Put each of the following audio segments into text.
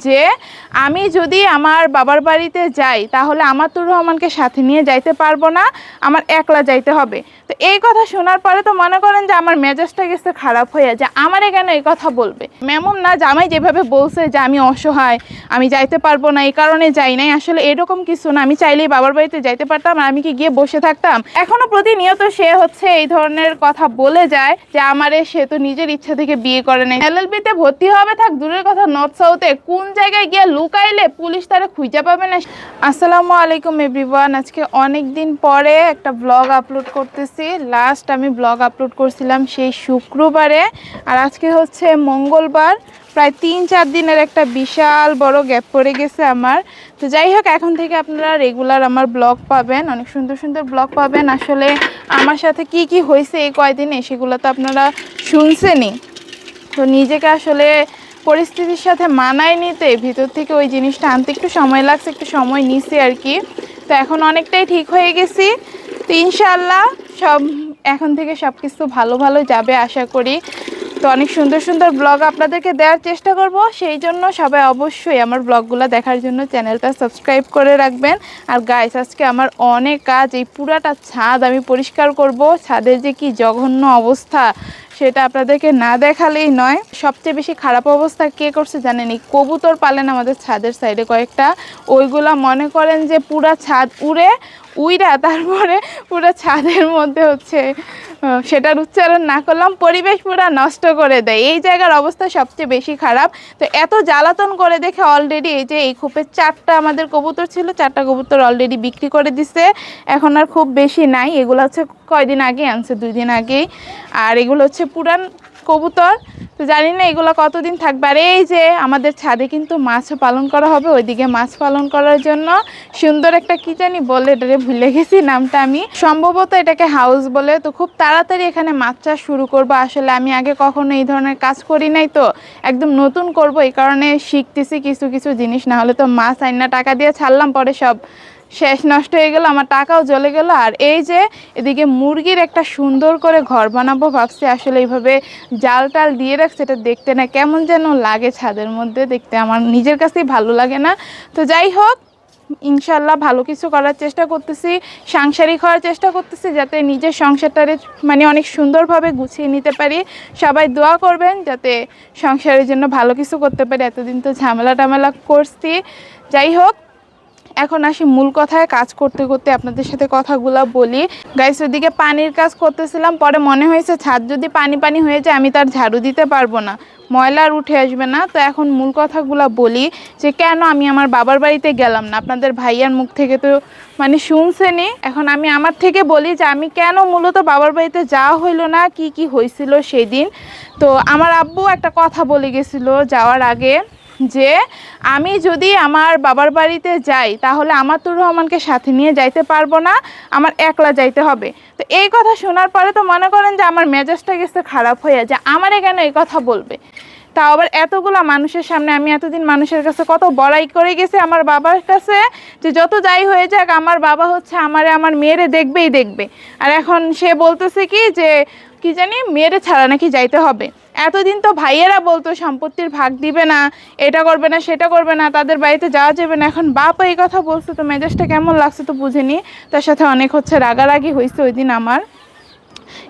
যে আমি যদি আমার বাবার বাড়িতে যাই তাহলে আমাতুর রহমানকে সাথে নিয়ে যাইতে পারবো না, আমার একলা যাইতে হবে। তো এই কথা শোনার পরে তো মনে করেন যে আমার মেজাজটা গেছে খারাপ হয়ে যে আমারে কেন এই কথা বলবে। এমন না জামাই যেভাবে বলছে যে আমি অসহায়, আমি যাইতে পারবো না এই কারণে যাই নাই, আসলে এরকম কিছু না। আমি চাইলেই বাবার বাড়িতে যাইতে পারতাম আর আমি কি গিয়ে বসে থাকতাম? এখনো প্রতিনিয়ত সে হচ্ছে এই ধরনের কথা বলে যায় যে আমারে সে তো নিজের ইচ্ছা থেকে বিয়ে করে নাই। এলএলবিতে ভর্তি হবে থাক দূরের কথা, নর্থ সাউথে কোন জায়গায় গিয়ে লুকাইলে পুলিশ তারা খুঁজে পাবে না। আসসালামু আলাইকুম এভরিওয়ান, আজকে অনেক দিন পরে একটা ব্লগ আপলোড করতেছি। লাস্ট আমি ব্লগ আপলোড করছিলাম সেই শুক্রবারে, আর আজকে হচ্ছে মঙ্গলবার। প্রায় 3-4 দিনের একটা বিশাল বড় গ্যাপ পড়ে গেছে আমার। তো যাই হোক, এখন থেকে আপনারা রেগুলার আমার ব্লগ পাবেন, অনেক সুন্দর সুন্দর ব্লগ পাবেন। আসলে আমার সাথে কি কি হয়েছে এই কয়দিনে সেগুলো তো আপনারা শুনছেনই। তো নিজেকে আসলে পরিস্থিতির সাথে মানায় নিতে ভিতর থেকে ওই জিনিসটা আনতে একটু সময় লাগছে, একটু সময় নিছি আর কি। তো এখন অনেকটাই ঠিক হয়ে গেছি। তো ইনশাআল্লাহ সব এখন থেকে সব কিছু ভালো ভালো যাবে আশা করি। তো অনেক সুন্দর সুন্দর ব্লগ আপনাদেরকে দেওয়ার চেষ্টা করব, সেই জন্য সবাই অবশ্যই আমার ব্লগগুলো দেখার জন্য চ্যানেলটা সাবস্ক্রাইব করে রাখবেন। আর গাইস, আজকে আমার অনেক কাজ, এই পুরাটা ছাদ আমি পরিষ্কার করব। ছাদের যে কি জঘন্য অবস্থা সেটা আপনাদেরকে না দেখালেই নয়। সবচেয়ে বেশি খারাপ অবস্থা কে করছে জানেন? এই কবুতর পালেন আমাদের ছাদের সাইডে কয়েকটা, ওইগুলা মনে করেন যে পুরা ছাদ উইরা তারপরে পুরো ছাদের মধ্যে হচ্ছে সেটার উচ্চারণ না করলাম, পরিবেশ পুরো নষ্ট করে দেয়। এই জায়গার অবস্থা সবচেয়ে বেশি খারাপ। তো এত জ্বালাতন করে দেখে অলরেডি এই যে এই খোপে 4টা আমাদের কবুতর ছিল, 4টা কবুতর অলরেডি বিক্রি করে দিছে। এখন আর খুব বেশি নাই, এগুলো হচ্ছে কয়দিন আগে আনছে, 2 দিন আগেই। আর এগুলো হচ্ছে পুরান কবুতর। তো জানি না এগুলো কতদিন থাকবে। আর এই যে আমাদের ছাদে কিন্তু মাছও পালন করা হবে, ওইদিকে মাছ পালন করার জন্য সুন্দর একটা কি জানি বলে, এটারে ভুলে গেছি নামটা, আমি সম্ভবত এটাকে হাউস বলে। তো খুব তাড়াতাড়ি এখানে মাছ চাষ শুরু করবো। আসলে আমি আগে কখনো এই ধরনের কাজ করি নাই, তো একদম নতুন করব, এই কারণে শিখতেছি কিছু কিছু জিনিস। না হলে তো মাছ আইনা টাকা দিয়ে ছাড়লাম, পরে সব শেষ, নষ্ট হয়ে গেল, আমার টাকাও জ্বলে গেল। আর এই যে এদিকে মুরগির একটা সুন্দর করে ঘর বানাবো ভাবছি। আসলে এইভাবে জাল টাল দিয়ে রাখছে, এটা দেখতে না কেমন যেন লাগে, ছাদের মধ্যে দেখতে আমার নিজের কাছেই ভালো লাগে না। তো যাই হোক, ইনশাল্লাহ ভালো কিছু করার চেষ্টা করতেছি, সাংসারিক হওয়ার চেষ্টা করতেছি, যাতে নিজের সংসারটারে মানে অনেক সুন্দরভাবে গুছিয়ে নিতে পারি। সবাই দোয়া করবেন যাতে সংসারের জন্য ভালো কিছু করতে পারি। এতদিন তো ঝামেলা টামেলা করছি। যাই হোক, এখন আসি মূল কথায়। কাজ করতে করতে আপনাদের সাথে কথাগুলো বলি। গাইস, ওদিকে পানির কাজ করতেছিলাম, পরে মনে হয়েছে ছাদ যদি পানি পানি হয়ে যায় আমি তার ঝাড়ু দিতে পারবো না, ময়লা আর উঠে আসবে না। তো এখন মূল কথাগুলো বলি যে কেন আমি আমার বাবার বাড়িতে গেলাম না। আপনাদের ভাইয়ার মুখ থেকে তো মানে শুনছেনই, এখন আমি আমার থেকে বলি যে আমি কেন মূলত বাবার বাড়িতে যাওয়া হইলো না, কি কি হয়েছিল সেই দিন। তো আমার আব্বু একটা কথা বলে গেছিল যাওয়ার আগে, যে আমি যদি আমার বাবার বাড়িতে যাই তাহলে আমাতুর রহমানকে সাথে নিয়ে যাইতে পারবো না, আমার একলা যাইতে হবে। তো এই কথা শোনার পরে তো মনে করেন যে আমার মেজাজটা গেছে খারাপ হয়ে যে আমারে কেন এই কথা বলবে। তাও আবার এতগুলা মানুষের সামনে। আমি এতদিন মানুষের কাছে কত বড়াই করে গেছি আমার বাবার কাছে, যে যত যাই হয়ে যাক আমার বাবা হচ্ছে আমারে আমার মেয়েরে দেখবেই দেখবে। আর এখন সে বলতেছে কি যে কি জানি মেয়েরে ছাড়া নাকি যাইতে হবে। এতদিন তো ভাইয়েরা বলতো সম্পত্তির ভাগ দিবে না, এটা করবে না, সেটা করবে না, তাদের বাড়িতে যাওয়া যাবে না। এখন বাপ এই কথা বলছে, তো মেজাজটা কেমন লাগছে তো বুঝিনি। তার সাথে অনেক হচ্ছে রাগারাগি হয়েছে ওই দিন আমার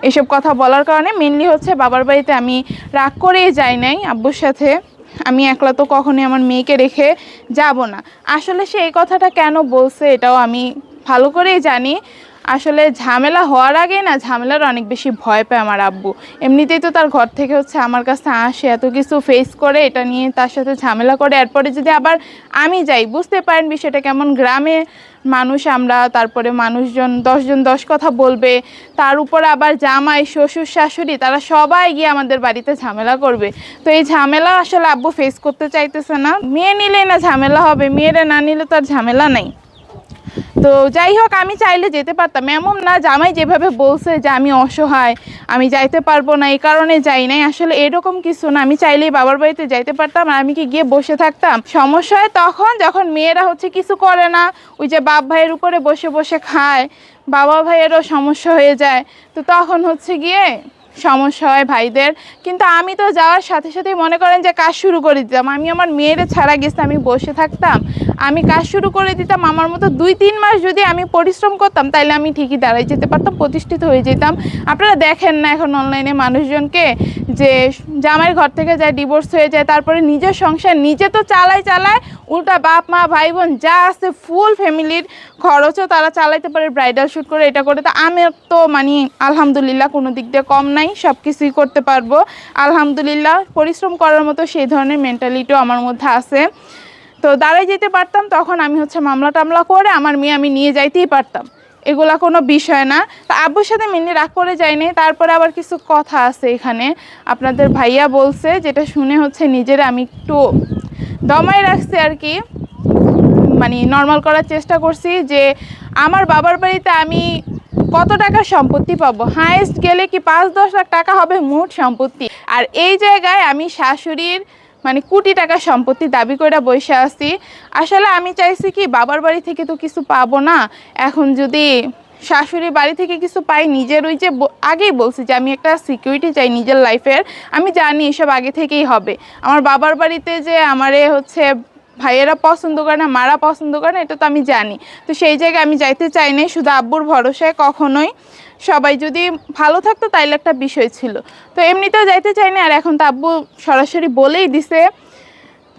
এসব কথা বলার কারণে। মেনলি হচ্ছে বাবার বাড়িতে আমি রাগ করেই যাই নাই আব্বুর সাথে। আমি একলা তো কখনোই আমার মেয়েকে রেখে যাব না। আসলে সে এই কথাটা কেন বলছে এটাও আমি ভালো করেই জানি। আসলে ঝামেলা হওয়ার আগে না ঝামেলার অনেক বেশি ভয় পায় আমার আব্বু। এমনিতেই তো তার ঘর থেকে হচ্ছে আমার কাছে আসে, এত কিছু ফেস করে, এটা নিয়ে তার সাথে ঝামেলা করে, এরপরে যদি আবার আমি যাই, বুঝতে পারেন বিষয়টা কেমন। গ্রামে মানুষ আমরা, তারপরে মানুষজন 10 জন 10 কথা বলবে, তার উপর আবার জামাই শ্বশুর শাশুড়ি তারা সবাই গিয়ে আমাদের বাড়িতে ঝামেলা করবে। তো এই ঝামেলা আসলে আব্বু ফেস করতে চাইতেছে না। মেয়ে নিলেই না ঝামেলা হবে, মেয়েরা না নিলে তো আর ঝামেলা নাই। তো যাই হোক, আমি চাইলে যেতে পারতাম, এমন না জামাই যেভাবে বলছে যে আমি অসহায়, আমি যাইতে পারবো না এই কারণে যাই নাই, আসলে এরকম কিছু না। আমি চাইলেই বাবার বাড়িতে যাইতে পারতাম। আর আমি কি গিয়ে বসে থাকতাম? সমস্যা হয় তখন যখন মেয়েরা হচ্ছে কিছু করে না, ওই যে বাপ ভাইয়ের উপরে বসে বসে খায়, বাবা ভাইয়েরও সমস্যা হয়ে যায়। তো তখন হচ্ছে গিয়ে সমস্যা হয় ভাইদের। কিন্তু আমি তো যাওয়ার সাথে সাথেই মনে করেন যে কাজ শুরু করে দিতাম। আমি আমার মেয়েরে ছাড়া গেছে আমি বসে থাকতাম? আমি কাজ শুরু করে দিতাম। আমার মতো 2-3 মাস যদি আমি পরিশ্রম করতাম তাহলে আমি ঠিকই দাঁড়াই যেতে পারতাম, প্রতিষ্ঠিত হয়ে যেতাম। আপনারা দেখেন না এখন অনলাইনে মানুষজনকে, যে জামাইয়ের ঘর থেকে যায়, ডিভোর্স হয়ে যায়, তারপরে নিজের সংসার নিজে তো চালায়, উল্টা বাপ মা ভাই বোন যা আছে ফুল ফ্যামিলির খরচও তারা চালাইতে পারে, ব্রাইডাল শ্যুট করে এটা করে। তো আমি তো মানে আলহামদুলিল্লাহ কোনো দিক দিয়ে কম নাই, সব কিছুই করতে পারবো আলহামদুলিল্লাহ। পরিশ্রম করার মতো সেই ধরনের মেন্টালিটিও আমার মধ্যে আছে। তো দাঁড়াই যেতে পারতাম, তখন আমি মামলা টামলা করে আমার মেয়ে আমি নিয়ে যাইতেই পারতাম, এগুলা কোনো বিষয় না। তো আব্বুর সাথে মেনে রাগ করে যায়নি। তারপরে আবার কিছু কথা আছে এখানে, আপনাদের ভাইয়া বলছে, যেটা শুনে নিজের আমি একটু দমায় রাখছি আর কি, মানে নর্মাল করার চেষ্টা করছি যে আমার বাবার বাড়িতে আমি কত টাকা সম্পত্তি পাবো, হাইয়েস্ট গেলে কি 5-10 লাখ টাকা হবে মোট সম্পত্তি। আর এই জায়গায় আমি শাশুড়ির মানে কোটি টাকা সম্পত্তি দাবি করে বসে আছি। আসলে আমি চাইছি কি, বাবার বাড়ি থেকে তো কিছু পাবো না, এখন যদি শাশুড়ি বাড়ি থেকে কিছু পাই, নিজের ওই যে আগেই বলছি যে আমি একটা সিকিউরিটি চাই নিজের লাইফের। আমি জানি এসব আগে থেকেই হবে। আমার বাবার বাড়িতে যে আমারে ভাইয়েরা পছন্দ করে না, মারা পছন্দ করে না, এটা তো আমি জানি। তো সেই জায়গায় আমি যাইতে চাই না শুধু আব্বুর ভরসায় কখনোই। সবাই যদি ভালো থাকতো তাইলে একটা বিষয় ছিল, তো এমনিতেও যাইতে চাই না। আর এখন তো আব্বু সরাসরি বলেই দিছে।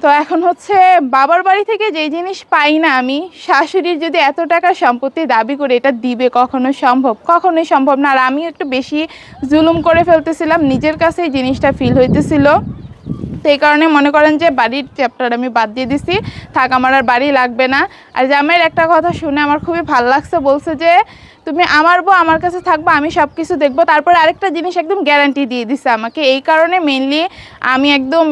তো এখন বাবার বাড়ি থেকে যেই জিনিস পাই না আমি, শাশুড়ির যদি এত টাকার সম্পত্তি দাবি করে এটা দিবে কখনোই সম্ভব না। আর আমি একটু বেশি জুলুম করে ফেলতেছিলাম, নিজের কাছে এই জিনিসটা ফিল হইতেছিল। তো এই কারণে মনে করেন যে বাড়ির চ্যাপ্টার আমি বাদ দিয়ে দিছি, থাক আমার আর বাড়ি লাগবে না। আর জামাইয়ের একটা কথা শুনে আমার খুবই ভালো লাগছে, বলছে যে তুমি আমার বউ, আমার কাছে থাকবো, আমি সব কিছু দেখবো। তারপরে আরেকটা জিনিস একদম গ্যারান্টি দিয়ে দিছে আমাকে। এই কারণে মেনলি আমি একদম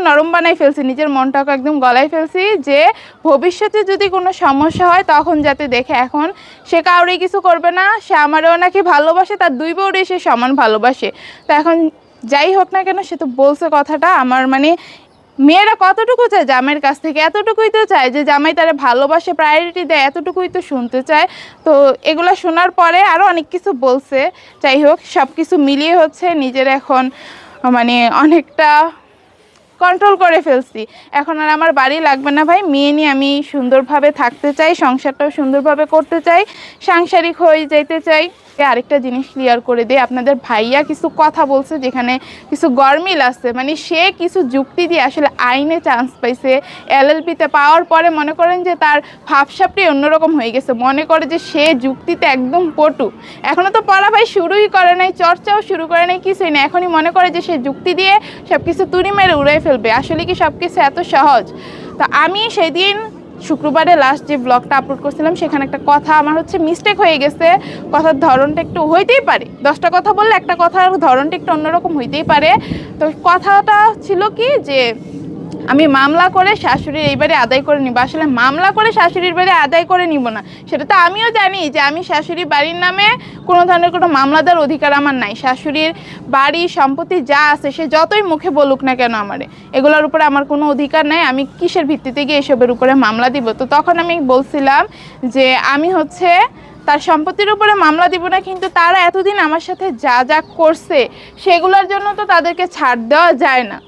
নরম বানাই ফেলছি, নিজের মনটাকে একদম গলায় ফেলছি, যে ভবিষ্যতে যদি কোনো সমস্যা হয় তখন যাতে দেখে এখন সে কাউরেই কিছু করবে না, সে আমারও নাকি ভালোবাসে, তার 2 বউরে সে সমান ভালোবাসে। তো এখন যাই হোক না কেন, সে তো বলছে কথাটা। আমার মানে মেয়েরা কতটুকু চায় জামাইয়ের কাছ থেকে, এতটুকুই তো চায় যে জামাই তারা ভালোবাসে, প্রায়োরিটি দেয়, এতটুকুই তো শুনতে চায়। তো এগুলো শোনার পরে আরও অনেক কিছু বলছে। যাই হোক, সব কিছু মিলিয়ে নিজের এখন মানে অনেকটা কন্ট্রোল করে ফেলছি। এখন আর আমার বাড়ি লাগবে না ভাই, মেয়ে নিয়ে আমি সুন্দরভাবে থাকতে চাই, সংসারটাও সুন্দরভাবে করতে চাই, সাংসারিক হয়ে যেতে চাই। আরেকটা জিনিস ক্লিয়ার করে দিই, আপনাদের ভাইয়া কিছু কথা বলছে যেখানে কিছু গরমিল আছে, মানে সে কিছু যুক্তি দিয়ে আসলে আইনে চান্স পাইছে, এলএলবিতে পাওয়ার পরে মনে করেন যে তার ভাবসাবটাই অন্যরকম হয়ে গেছে, মনে করে যে সে যুক্তিতে একদম পটু। এখনও তো পড়া ভাই শুরুই করে নাই, চর্চাও শুরু করে নাই, কিছুই না, এখনই মনে করে যে সে যুক্তি দিয়ে সব কিছু তুড়ি মেরে উড়াই ফেলবে। আসলে কি সব কিছু এত সহজ? তো আমি সেদিন শুক্রবারে লাস্ট যে ব্লগটা আপলোড করছিলাম, সেখানে একটা কথা আমার মিস্টেক হয়ে গেছে, কথার ধরনটা একটু হইতেই পারে, 10টা কথা বললে একটা কথার ধরনটা একটু অন্যরকম হইতেই পারে। তো কথাটা ছিল কি, যে আমি মামলা করে শাশুড়ির এইবারে আদায় করে নিব। আসলে মামলা করে শাশুড়ির বাড়ি আদায় করে নিব না, সেটা তো আমিও জানি যে আমি শাশুড়ির বাড়ির নামে কোনো ধরনের কোনো মামলাদার অধিকার আমার নাই। শাশুড়ির বাড়ি সম্পত্তি যা আছে সে যতই মুখে বলুক না কেন আমারে, এগুলোর উপরে আমার কোনো অধিকার নাই। আমি কিসের ভিত্তিতে গিয়ে এসবের উপরে মামলা দিব? তো তখন আমি বলছিলাম যে আমি তার সম্পত্তির উপরে মামলা দিব না, কিন্তু তারা এতদিন আমার সাথে যা যা করছে সেগুলোর জন্য তো তাদেরকে ছাড় দেওয়া যায় না।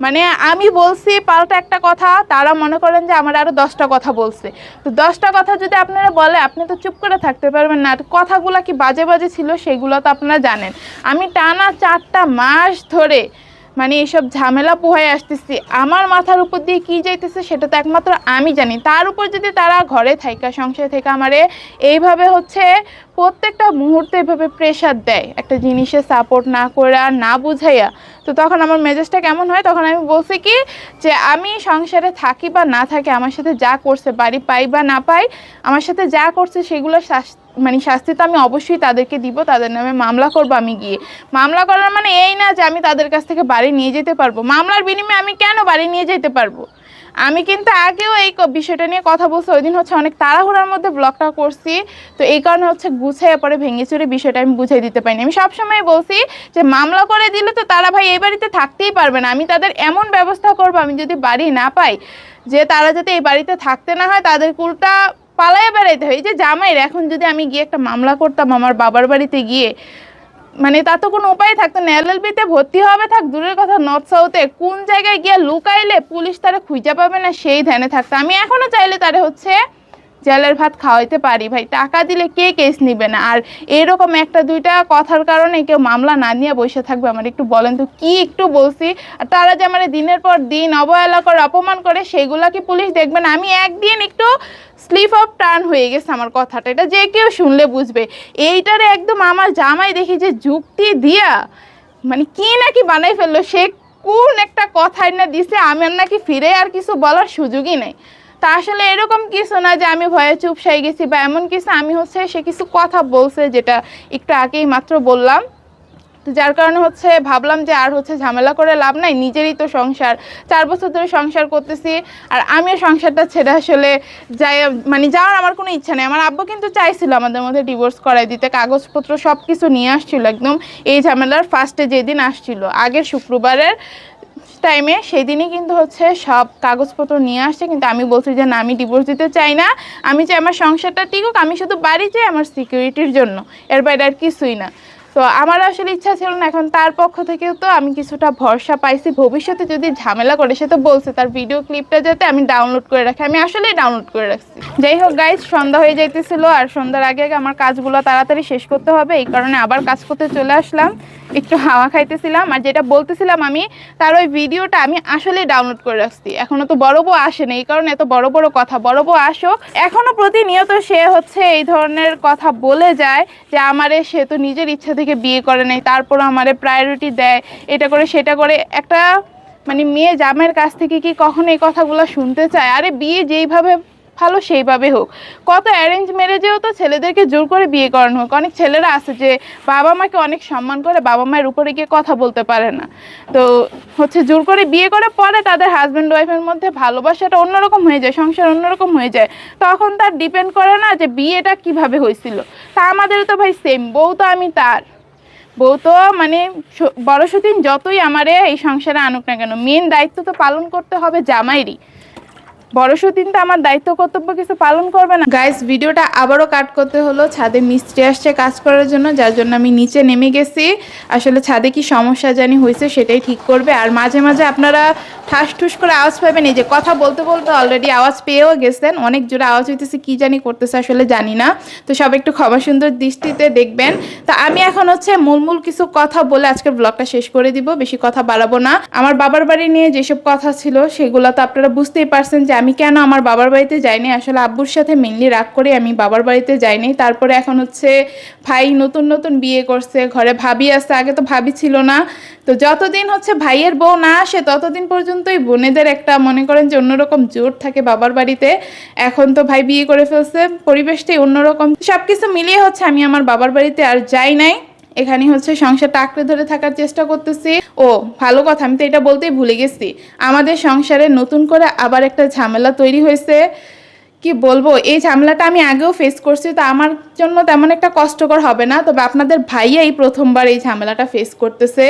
মানে আমি বলছি পাল্টা একটা কথা, তারা মনে করেন যে আমার আরও 10টা কথা বলছে। তো 10টা কথা যদি আপনারা বলে, আপনি তো চুপ করে থাকতে পারবেন না। কথাগুলো কি বাজে বাজে ছিল সেগুলো তো আপনারা জানেন। আমি টানা 4টা মাস ধরে মানে এইসব ঝামেলা পোহায় আসতেছি, আমার মাথার উপর দিয়ে কী যাইতেছে সেটা তো একমাত্র আমি জানি। তার উপর যদি তারা ঘরে থাকা সংসারে থেকে আমারে এইভাবে প্রত্যেকটা মুহূর্তে এভাবে প্রেশার দেয়, একটা জিনিসে সাপোর্ট না করে আর না বুঝাইয়া, তো তখন আমার মেজাজটা কেমন হয়। তখন আমি বলছি কি, যে আমি সংসারে থাকি বা না থাকি, আমার সাথে যা করছে, বাড়ি পাই বা না পাই, আমার সাথে যা করছে সেগুলো শাস্তি তো আমি অবশ্যই তাদেরকে দিব, তাদের নামে মামলা করব। আমি গিয়ে মামলা করার মানে এই না যে আমি তাদের কাছ থেকে বাড়ি নিয়ে যেতে পারবো, মামলার বিনিময়ে আমি কেন বাড়ি নিয়ে যেতে পারবো? আমি কিন্তু আগেও এই বিষয়টা নিয়ে কথা বলছি, ওই দিন অনেক তাড়াহুড়ার মধ্যে ব্লগটা করছি। তো এই কারণে গুছাইয়া পরে ভেঙে চুরে বিষয়টা আমি বুঝাই দিতে পারিনি। আমি সবসময় বলছি যে মামলা করে দিলে তো তারা ভাই এই বাড়িতে থাকতেই পারবে না, আমি তাদের এমন ব্যবস্থা করবো আমি যদি বাড়ি না পাই, যে তারা যাতে এই বাড়িতে থাকতে না হয়, তাদের উল্টা পালাইয়া বেড়াইতে হয়। এই যে জামাইয়ের এখন যদি আমি গিয়ে একটা মামলা করতাম আমার বাবার বাড়িতে গিয়ে, মানে তার তো কোনো উপায় থাকতো না। এলএলবিতে ভর্তি হবে থাক দূরের কথা, নর্থ সাউথে কোন জায়গায় গিয়ে লুকাইলে পুলিশ তারা খুঁজে পাবে না সেই ধ্যানে থাকতো। আমি এখনো চাইলে তারা হচ্ছে জেলের ভাত খাওয়াইতে পারি ভাই, টাকা দিলে কে কেস নিবে না। আর এরকম একটা দুইটা কথার কারণে কেউ মামলা না নিয়ে বসে থাকবে? আমার একটু বলেন তো, কি একটু বলছি? আর তারা যে আমার দিনের পর দিন অবহেলা করে অপমান করে সেইগুলা কি পুলিশ দেখবে না? আমি একদিন একটু স্লিপ অফ টার্ন হয়ে গেছে আমার কথাটা, এটা যে কেউ শুনলে বুঝবে। এইটারে একদম আমার জামাই দেখি যে যুক্তি দিয়া মানে কি নাকি বানাই ফেললো, সে কোন একটা কথাই না দিছে আমার নাকি ফিরে আর কিছু বলার সুযোগই নেই। তা আসলে এরকম কিছু না যে আমি ভয়ে চুপসাই গেছি বা এমন কিছু, আমি হচ্ছে সে কিছু কথা বলছে যেটা একটু আগেই মাত্র বললাম। তো যার কারণে হচ্ছে ভাবলাম যে আর হচ্ছে ঝামেলা করে লাভ নাই, নিজেরই তো সংসার, 4 বছর ধরে সংসার করতেছি। আর আমিও সংসারটা ছেড়ে আসলে যাই মানে যাওয়ার আমার কোনো ইচ্ছা নেই। আমার আব্বু কিন্তু চাইছিল আমাদের মধ্যে ডিভোর্স করাই দিতে, কাগজপত্র সব কিছু নিয়ে আসছিল একদম এই ঝামেলার ফার্স্টে যেদিন আসছিল আগের শুক্রবারের টাইমে, সেই দিনই কিন্তু হচ্ছে সব কাগজপত্র নিয়ে আসছে। কিন্তু আমি বলছি যে না, আমি ডিভোর্স দিতে চাই না, আমি চাই আমার সংসারটা টিকুক, আমি শুধু বাড়ি চাই আমার সিকিউরিটির জন্য, এর বাইরে আর কিছুই না। তো আমার আসলে ইচ্ছা ছিল না। এখন তার পক্ষ থেকেও তো আমি কিছুটা ভরসা পাইছি, ভবিষ্যতে যদি ঝামেলা করে, সে তো বলছে তার ভিডিও ক্লিপটা যাতে আমি ডাউনলোড করে রাখি, আমি আসলেই ডাউনলোড করে রাখছি। যাই হোক গাইজ, সন্ধ্যা হয়ে যাইতেছিল আর সন্ধ্যার আগে আগে আমার কাজগুলো তাড়াতাড়ি শেষ করতে হবে, এই কারণে আবার কাজ করতে চলে আসলাম। একটু হাওয়া খাইতেছিলাম। আর যেটা বলতেছিলাম আমি, তার ওই ভিডিওটা আমি আসলেই ডাউনলোড করে রাখছি। এখনো তো বড় বউ আসে না, এই কারণে এত বড় বড় কথা। বড় বউ আসুক, এখনো প্রতিনিয়ত সে হচ্ছে এই ধরনের কথা বলে যায় যে আমারে সে তো নিজের ইচ্ছা থেকে বিয়ে করে নাই, তারপর আমারে প্রায়োরিটি দেয়, এটা করে সেটা করে। একটা মানে মেয়ে জামাইয়ের কাছ থেকে কি কখনো এই কথাগুলো শুনতে চায়? আরে বিয়ে যেইভাবে ভালো সেইভাবে হোক। কত অ্যারেঞ্জ ম্যারেজেও তো ছেলেদেরকে জোর করে বিয়ে করানো হোক। অনেক ছেলেরা আছে যে বাবা মাকে অনেক সম্মান করে, বাবা মায়ের উপরে গিয়ে কথা বলতে পারে না, তো হচ্ছে জোর করে বিয়ে করে পরে তাদের হাজব্যান্ড ওয়াইফের মধ্যে ভালোবাসাটা অন্যরকম হয়ে যায়, সংসার অন্যরকম হয়ে যায়। তখন তার ডিপেন্ড করে না যে বিয়েটা কিভাবে হয়েছিল। তা আমাদের তো ভাই সেম বউ, তো আমি তার বউ, তো মানে বড় সতীন যতই আমারে এই সংসারে আনুক না কেন, মেন দায়িত্ব তো পালন করতে হবে জামাইরই। বড় সতীন তো আমার দায়িত্ব কর্তব্য কিছু পালন করবে না। গাইস, ভিডিওটা আবারও কাট করতে হলো, ছাদে মিস্ত্রি আসছে কাজ করার জন্য, যার জন্য আমি নিচে নেমে গেছি। আসলে ছাদে কি সমস্যা জানি হয়েছে সেটাই ঠিক করবে। আর মাঝে মাঝে আপনারা ঠাস ঠুস করে আওয়াজ পাবেন, এই যে কথা বলতে বলতে অলরেডি আওয়াজ পেয়েও গেছেন, অনেক জোরে আওয়াজ হইতেছে, কি জানি করতেছে আসলে জানি না। তো সব একটু ক্ষমা সুন্দর দৃষ্টিতে দেখবেন। তো আমি এখন হচ্ছে মূল কিছু কথা বলে আজকের ব্লগটা শেষ করে দিব, বেশি কথা বাড়াবো না। আমার বাবার বাড়ি নিয়ে যেসব কথা ছিল সেগুলো তো আপনারা বুঝতেই পারছেন যে আমি কেন আমার বাবার বাড়িতে যাইনি। আসলে আব্বুর সাথে মেনলি রাগ করে আমি বাবার বাড়িতে যাইনি। তারপরে এখন হচ্ছে ভাই নতুন নতুন বিয়ে করছে, ঘরে ভাবি আছে, আগে তো ভাবি ছিল না। তো যতদিন হচ্ছে ভাইয়ের বউ না আসে ততদিন পর্যন্তই বোনেদের একটা মনে করেন যে অন্যরকম জোর থাকে বাবার বাড়িতে। এখন তো ভাই বিয়ে করে ফেলছে, পরিবেশটাই অন্যরকম। সবকিছু মিলিয়ে হচ্ছে আমি আমার বাবার বাড়িতে আর যাই নাই, এখানে হচ্ছে সংসারটা আঁকড়ে ধরে থাকার চেষ্টা করতেছি। ও ভালো কথা, আমি তো এটা বলতেই ভুলে গেছি, আমাদের সংসারে নতুন করে আবার একটা ঝামেলা তৈরি হয়েছে। কি বলবো, এই ঝামেলাটা আমি আগেও ফেস করছি, তো আমার জন্য তেমন একটা কষ্টকর হবে না। তবে আপনাদের ভাইয়া এই প্রথমবার এই ঝামেলাটা ফেস করতেছে।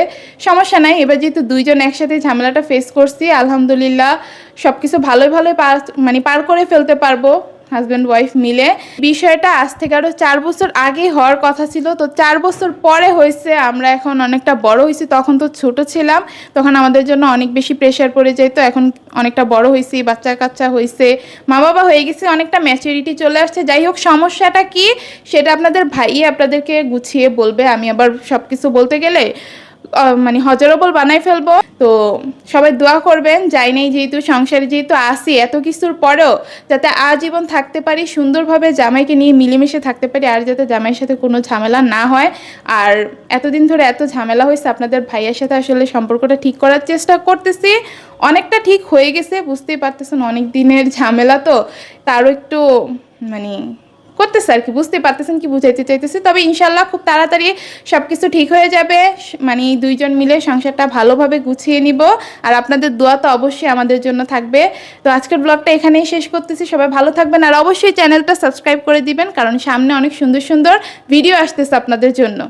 সমস্যা নাই, এবার যেহেতু দুইজন একসাথে ঝামেলাটা ফেস করছি, আলহামদুলিল্লাহ সব কিছু ভালোই পার করে ফেলতে পারবো হাজব্যান্ড ওয়াইফ মিলে। বিষয়টা আজ থেকে আরও 4 বছর আগে হওয়ার কথা ছিল, তো 4 বছর পরে হয়েছে। আমরা এখন অনেকটা বড় হয়েছি, তখন তো ছোট ছিলাম, তখন আমাদের জন্য অনেক বেশি প্রেশার পড়ে যেত। এখন অনেকটা বড় হয়েছি, বাচ্চা কাচ্চা হয়েছে, মা বাবা হয়ে গেছে, অনেকটা ম্যাচুরিটি চলে আসছে। যাই হোক, সমস্যাটা কি সেটা আপনাদের ভাইই আপনাদেরকে গুছিয়ে বলবে। আমি আবার সব কিছু বলতে গেলে মানে হজরবল বানাই ফেলবো। তো সবাই দোয়া করবেন, যাই নেই যেহেতু সংসারে যেহেতু আসি, এত কিছুর পরেও যাতে আজীবন থাকতে পারি সুন্দরভাবে, জামাইকে নিয়ে মিলেমিশে থাকতে পারি, আর যাতে জামাইয়ের সাথে কোনো ঝামেলা না হয়। আর এতদিন ধরে এত ঝামেলা হয়েছে, আপনাদের ভাইয়ের সাথে আসলে সম্পর্কটা ঠিক করার চেষ্টা করতেছি, অনেকটা ঠিক হয়ে গেছে, বুঝতেই পারতেছেন অনেক দিনের ঝামেলা, তো তারও একটু মানে করতেছে আর কি, বুঝতে পারতেছেন কি বুঝাইতে চাইতেছি। তবে ইনশাল্লাহ খুব তাড়াতাড়ি সব কিছু ঠিক হয়ে যাবে, মানে দুইজন মিলে সংসারটা ভালোভাবে গুছিয়ে নিব। আর আপনাদের দোয়া তো অবশ্যই আমাদের জন্য থাকবে। তো আজকের ব্লগটা এখানেই শেষ করতেছি, সবাই ভালো থাকবেন, আর অবশ্যই চ্যানেলটা সাবস্ক্রাইব করে দিবেন, কারণ সামনে অনেক সুন্দর সুন্দর ভিডিও আসতেছে আপনাদের জন্য।